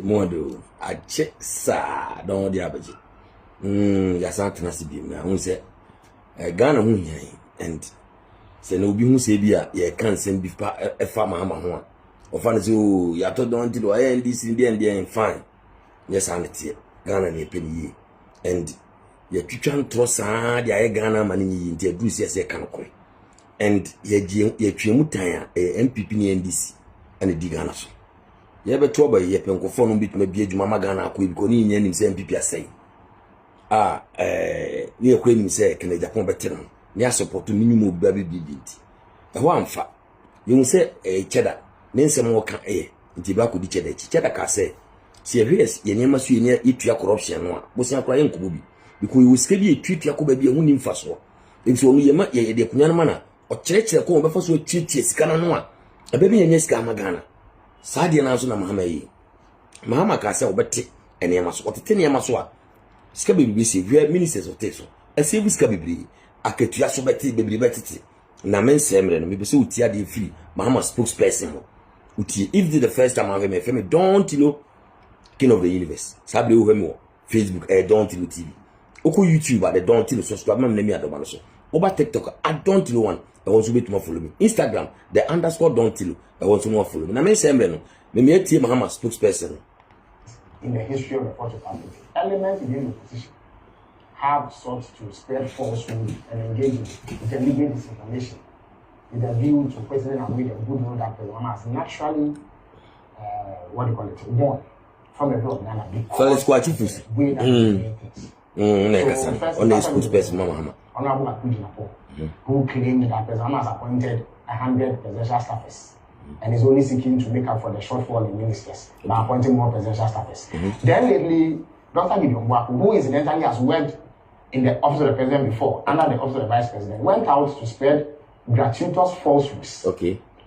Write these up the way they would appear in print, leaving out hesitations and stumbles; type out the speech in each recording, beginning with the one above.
Modo, I check, sir, don't the average. Yes, I can see him now. Who said, Ghana, and say no be who say, ye can't send beef a farmer, one. Or fancy, you are told don't do I this Indian fine. Yes, I'm it. Ghana, a penny, and ye trying to the Ghana money into a goose, yes, a canquay. And ye Chimutaya, a MPP NDC, and a Digana. Ye be trouble ye penko phone bit me bi adwuma Ghana akọ bi ko ni nya nim se MPP asai ni ekwe nim se kene Japan bete no ni support minimum ba bi nti e ho amfa ye se cheda ne nsem wo ka nti ba ko di cheda ka se serious ye nyema so ye nya itua corruption no a bo se akora ye nkobo bi because you ske bi etutua ko ba bi hu nim fa so nti onu ye ma ye de kunya no mana o kyerɛkyerɛ ko be fa so tutua sika no a ebe bi ye nya sika ma Ghana Sadia na so na Mahama ka se obete enema so otete enema so a sika bebi se hwe ministers of teso ase sika bebi akatua so bete bebi betete na men semre no me be se utia de free Mahama spokesperson mo uti if the first time I me feme don't you know king of the universe sabe wo hwe Facebook don't you know TV oko YouTube at the don't you know subscribe me na mi adoba no so over TikTok I don't you know one I want to be to follow me Instagram the _ don't you know I want to follow me na me semre no me etie Mahama spokesperson in the history of the Fourth Republic. Elements within the opposition have sought to spread falsehood and engage in deliberate disinformation with a view to President Abuja good know that President has naturally born from a blood Ghana because the way that on the spokesperson Mahama Honorable Akujinapo, who claimed that President has appointed 100 presidential staffers and is only seeking to make up for the shortfall in ministers by appointing more presidential staffers. Then lately, Dr. Gideon Mwaku, who incidentally has worked in the office of the president before, under the office of the vice president, went out to spread gratuitous falsehoods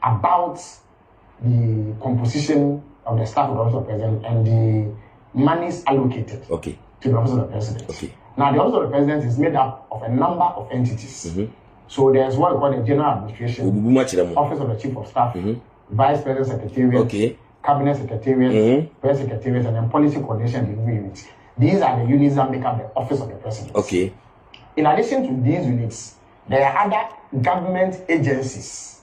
about the composition of the staff of the office of the president and the monies allocated to the office of the president. Now, the office of the president is made up of a number of entities. So there's what we call the General Administration, Office of the Chief of Staff, Vice President Secretariat, Cabinet Secretariat, Press Secretariat, and then Policy Coordination Delivery Unit. These are the units that make up the Office of the President. In addition to these units, there are other government agencies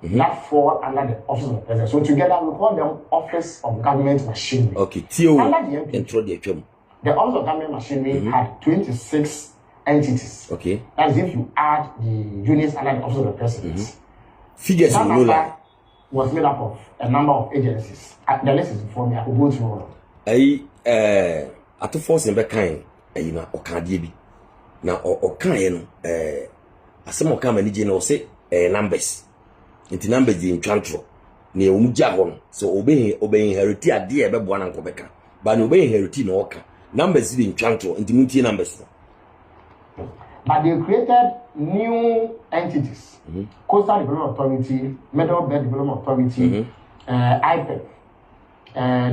that fall under the Office of the President. So together we call them Office of Government Machinery. Under the MP, the Office of Government Machinery had 26 entities. That is if you add the units under the Office of the President. Figures that number was made up of a number of agencies. The list is before me. I could go through all of them. At the force in Bekan, you know, or can't be now or can as some of come and you say numbers into numbers in Chantro near Umjahon. So obeying heritage at dear Babuan and Quebec, but obeying heritage no oka numbers in Chantro into multi numbers. But they created new entities: Coastal Development Authority, Middle Belt Development Authority, IPEP,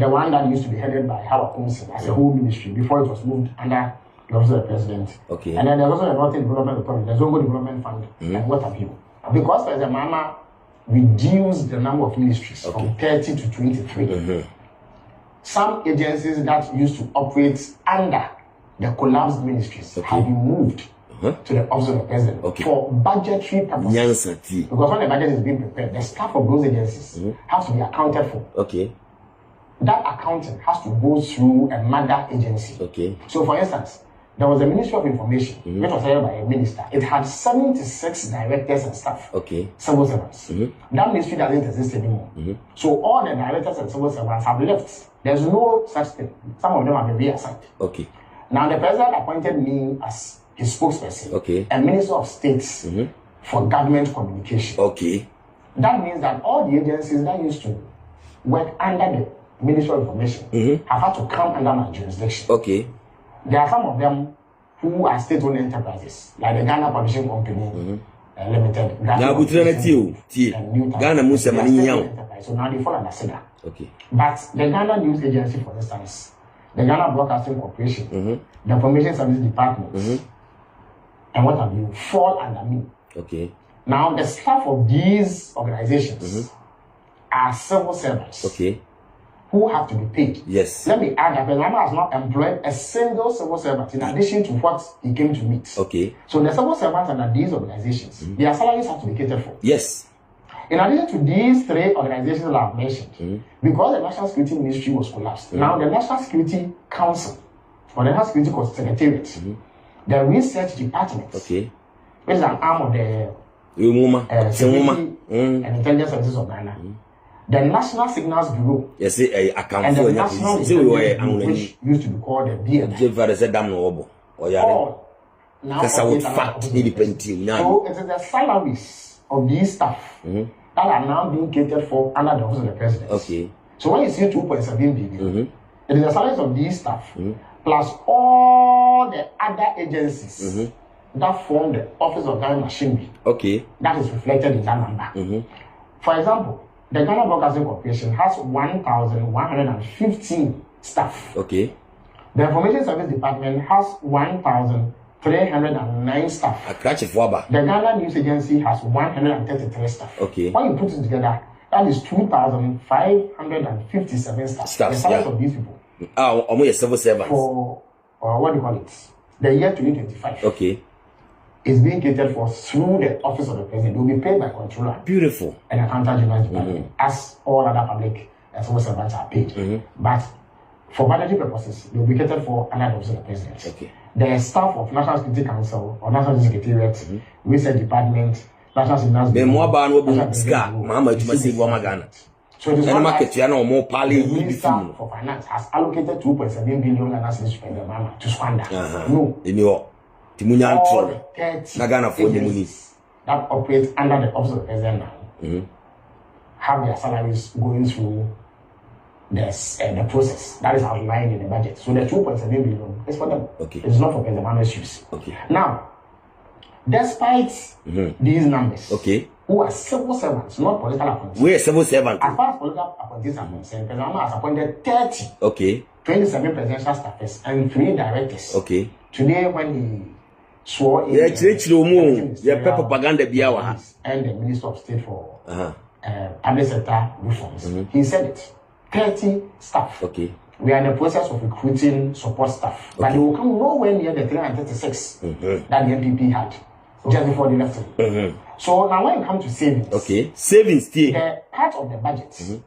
the one that used to be headed by Howard Thompson as a whole ministry before it was moved under the office of the president. And then there's also the Northern Development Authority, the Zongo Development Fund, and what have you. Because President Mahama reduced the number of ministries from 30 to 23. Some agencies that used to operate under the collapsed ministries have been moved to the office of the president for budgetary purposes. Because when the budget is being prepared, the staff of those agencies has to be accounted for. That accounting has to go through a mother agency. So, for instance, there was a Ministry of Information, which was headed by a minister. It had 76 directors and staff, civil servants. That ministry doesn't exist anymore. So all the directors and civil servants have left. There's no such thing. Some of them have been reassigned. Now the president appointed me as his spokesperson and Minister of States for Government Communication. That means that all the agencies that used to work under the Ministry of Information have had to come under my jurisdiction. There are some of them who are state-owned enterprises, like the Ghana Publishing Company Limited. Ghana enterprise. So now they fall under SIDA. But the Ghana News Agency, for instance, the Ghana Broadcasting Corporation, the Information Service Department, and what have you, fall under me. Now the staff of these organizations are civil servants who have to be paid. Yes. Let me add that Penama has not employed a single civil servant in addition to what he came to meet. Okay. So the civil servants under these organizations, their salaries have to be catered for. Yes. In addition to these three organizations that I've mentioned, because the National Security Ministry was collapsed, now the National Security Council or the National Security Secretariat, the Research Department, okay, which is an arm of the Security and Intelligence Services of Ghana, the National Signals Bureau, yes, I can't and the National Intelligence Bureau, which used to be called the BNI. All now independent. So it is the salaries of these staff that are now being catered for under the office of the president. Okay. So when you see 2.7 billion, it is the salaries of these staff plus all the other agencies that form the office of Ghana machinery. Okay. That is reflected in that number. For example, the Ghana Broadcasting Corporation has 1,115 staff. Okay. The Information Service Department has 1,309 staff. The Ghana News Agency has 133 staff. Okay. When you put it together, that is 2,557 staff. The salaries of these people. Almost civil servants. For what do you call it? The year 2025. Okay. Is being catered for through the office of the president. They will be paid by controller. Beautiful. And accountant general department, as all other public civil servants are paid. But for budgetary purposes, they will be catered for under the office of the president. Okay. The staff of National Security Council or National Secretariat, Research Department, National Signals Bureau. So it is one that the Minister for Finance has allocated 2.7 billion Ghana cedis to squander. No. All the 30 agencies that operate under the office of the president now have their salaries going through the process that is outlined in the budget. So the 2.7 billion is for them. Okay. It is not for President Manuel's use. Okay. Now, despite these numbers, okay, who are civil servants, not political appointees. We are civil servants. As far as political appointees are concerned, President Manuel has appointed 30. Okay. 27 presidential staffers and 3 directors. Okay. Today, when he swore in, propaganda and the Minister of State for public sector reforms, he said it. 30 staff. Okay. We are in the process of recruiting support staff, but they will come nowhere near the 336 that the NPP had just before they left it. So now, when it comes to savings, okay, savings, the part of the budget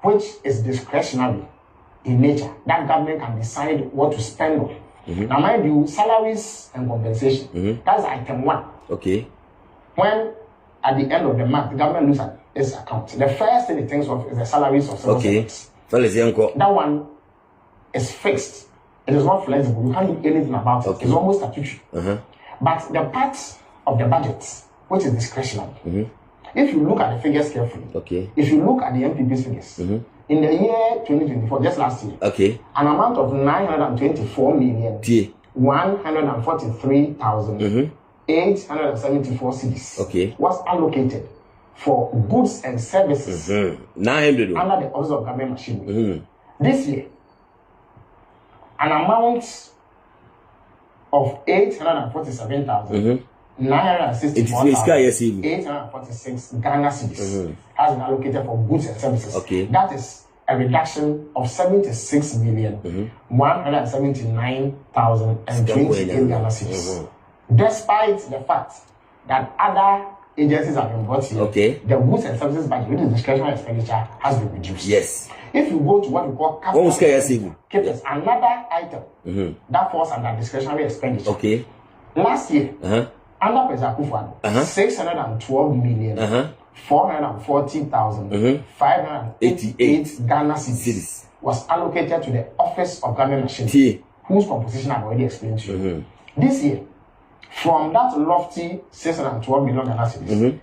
which is discretionary in nature, that government can decide what to spend on. Now, mind you, salaries and compensation, that's item 1. Okay. When at the end of the month, the government looks at its account, the first thing it thinks of is the salaries of civil servants. That one is fixed. It is not flexible. You can't do anything about it. It's almost statutory. But the part of the budget, which is discretionary, if you look at the figures carefully, if you look at the MPP's figures, in the year 2024, just last year, an amount of 924,143,874 cedis was allocated for goods and services 900 under the office of government machinery. This year, an amount of 847,964,846 Ghana cedis has been allocated for goods and services. That is a reduction of 76,179,028 Ghana cedis. Despite the fact that other agencies have been brought here, the goods and services budget, which is discretionary expenditure, has been reduced. Yes. If you go to what we call capital expenditure, another item that falls under discretionary expenditure. Last year, under President Akufo-Addo, 612,440,588 Ghana cedis was allocated to the Office of Government Machinery, whose composition I've already explained to you. This year, from that lofty 612 million Ghana cedis,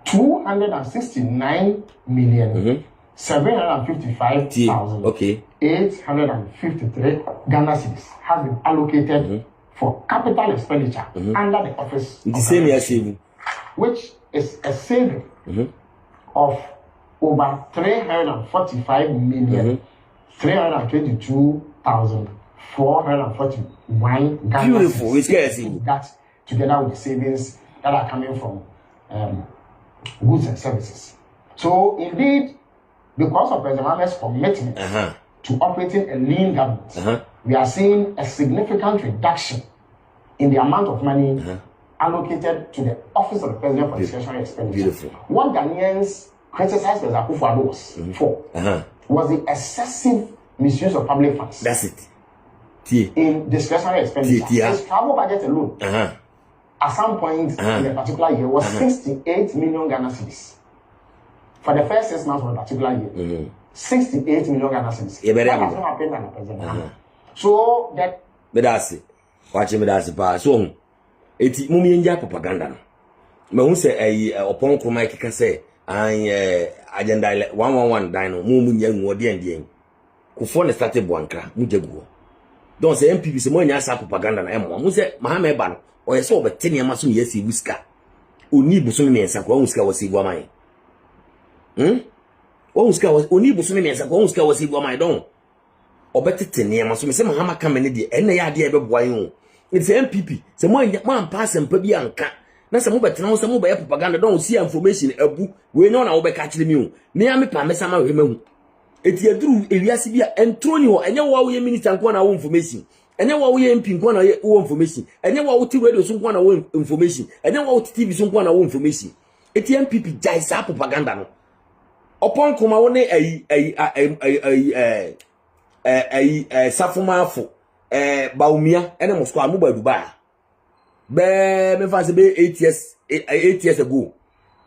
269,755,853 Ghana cedis has been allocated for capital expenditure under the Office of Government, which is a saving of over 342,441 Ghana cedis. Beautiful. That together with the savings that are coming from goods and services. So indeed, because of President Mahama's commitment to operating a lean government, we are seeing a significant reduction in the amount of money allocated to the office of the president for discretionary expenditure. Beautiful. What Ghanaians criticized President Akufo-Addo for was the excessive misuse of public funds. That's it. In discretionary expenditure. His travel budget alone, at some point in a particular year, was 68 million Ghana cedis. For the first 6 months of a particular year, 68 million Ghana cedis. That has not happened under President. So that. But that's it. Watch me, that's it. So, it's mummy in propaganda. Me who say upon Kuma Kika say, agenda 111 dino, mumu yang wadi and yang. Kufone started Buankra, Mujagu. Don't say MPP se mo nya sa propaganda na emo mo se Mahama ba no o ye se obete ne maso ye si wiska oni buso me nsa ko wiska wasi bo man o wiska oni buso me nsa ko wiska wasi bo man don obete tene maso me se Mahama ka me ne de enne ya de e be boan o it se MPP se mo nya mo ampa sempa bi anka na se mo bete na wo se mo ba ye propaganda don see information abu we nya na wo be ka kire mi o me ya me pa me sama we mahu eti eduru ewiase bia entroni ho enye wo ye minister nko na wo information enye wo ye MP nko na wo information enye wo ti radio so nko na wo information enye wo ti TV so nko na wo information eti MPP jai sa propaganda no opon koma wo ne safumafo baumia ene mosko amu ba Dubai be me fa se be 8 years ago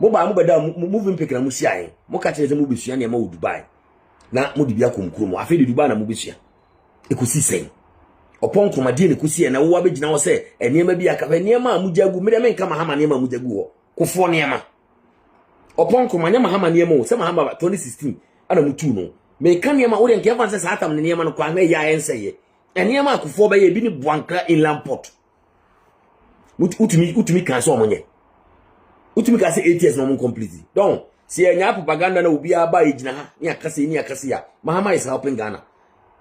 mo ba mu beda moving pick na mu sia mo ka kire se mo besua ne ma wo Dubai na mudi bia komkrom afi de Dubai na mo besua ekosi sen opon komade ne kosi na wo abegina wo se enema bia ka enema amujagu me de me nka Mahama enema amujagu wo kofo enema opon komanya Mahama enema wo se Mahama 2016 ana mutu no me ka enema wo de nke fa se sa atam ne enema no kwa me ya enseye enema akofo ba ye bi ni Buankra inland port utumi kan so omonye utumi ka se 8 years no mo complete donc si enya propaganda na obi aba ejina ha ni akase ya Mahama is helping Ghana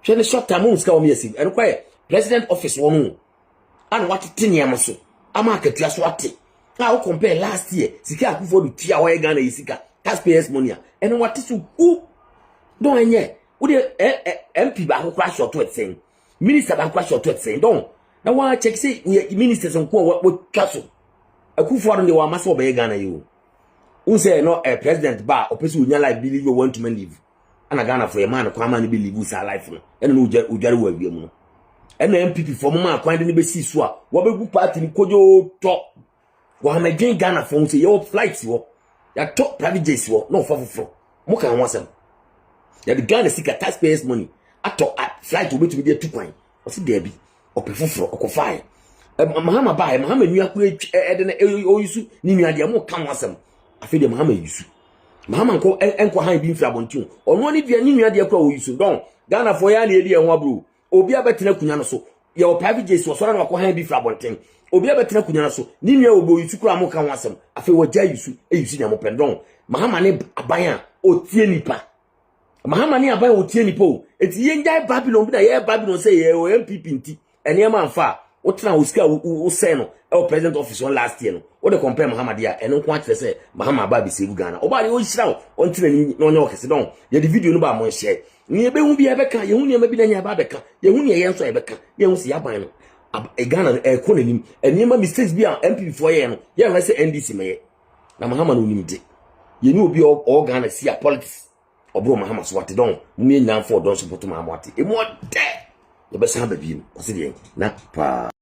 shene short time unska omi yesi eno kwa president office wonu an what tinia so ama akatua so ate na wo compare last year sika Akufo du tia wa Ghana yisika taxpayers money eno what so who don enye wo de MP ba ko crash short to sen minister ba crash short to sen don na wa check say ministers nko wo twaso Akufo ado de wa maso ba Ghana yo unse no a president ba opese unya like believe you want to leave ana Ghana for a man kwa man believe sa life no ene no ujare wa wiem no ene MPP for mama kwan de ne be si so a wo be gu party ni kojo to wa ma gen Ghana for unse your flights wo ya top private jets wo no fofofo mo kan wasem ya the Ghana sika taxpayers money ato flight wo betumi de 2 kwan o si de bi opefoforo okofai Mahama ba Mahama nua ko ede na oyusu ni nua de mo kan wasem afede Mahama yusu Mahama enko han bi mfra bontin ono ni bia ni nua de kwa oyusu don Ghana for ya na edi ho abro obi abetena kunya no so ye o private jet so so na ko han bi mfra bontin obi abetena kunya no so ni nua obo yusu kura mo kan wasem afi wo ja yusu yusu nya mo pendon Mahama ne aban a otie nipa Mahama ne aban otie nipa o eti ye njai Babylon bi na ye Babylon say ye o MPP nti ene ma mfa Otra uska say no e president office on last year no o de compare Mahama dia eno ko akire say Mahama ba bi segu Ghana oba de o hira o ntira ni no nya okese don ye the video no ba mo share ni ebe hu bi e beka ye hu ni ma bi na nya ba beka ye hu ni ye nso e beka ye hu si yaban no e Ghana e ko nanim eni ma mistakes bi a MP for ye no ye na say NDC me ye na Mahama no nim de ye ni obi o Ghana si a politics obro Mahama so wate don mu ye nyan for don support Mahama wate e mo de ye be san ba bi no o se de na pa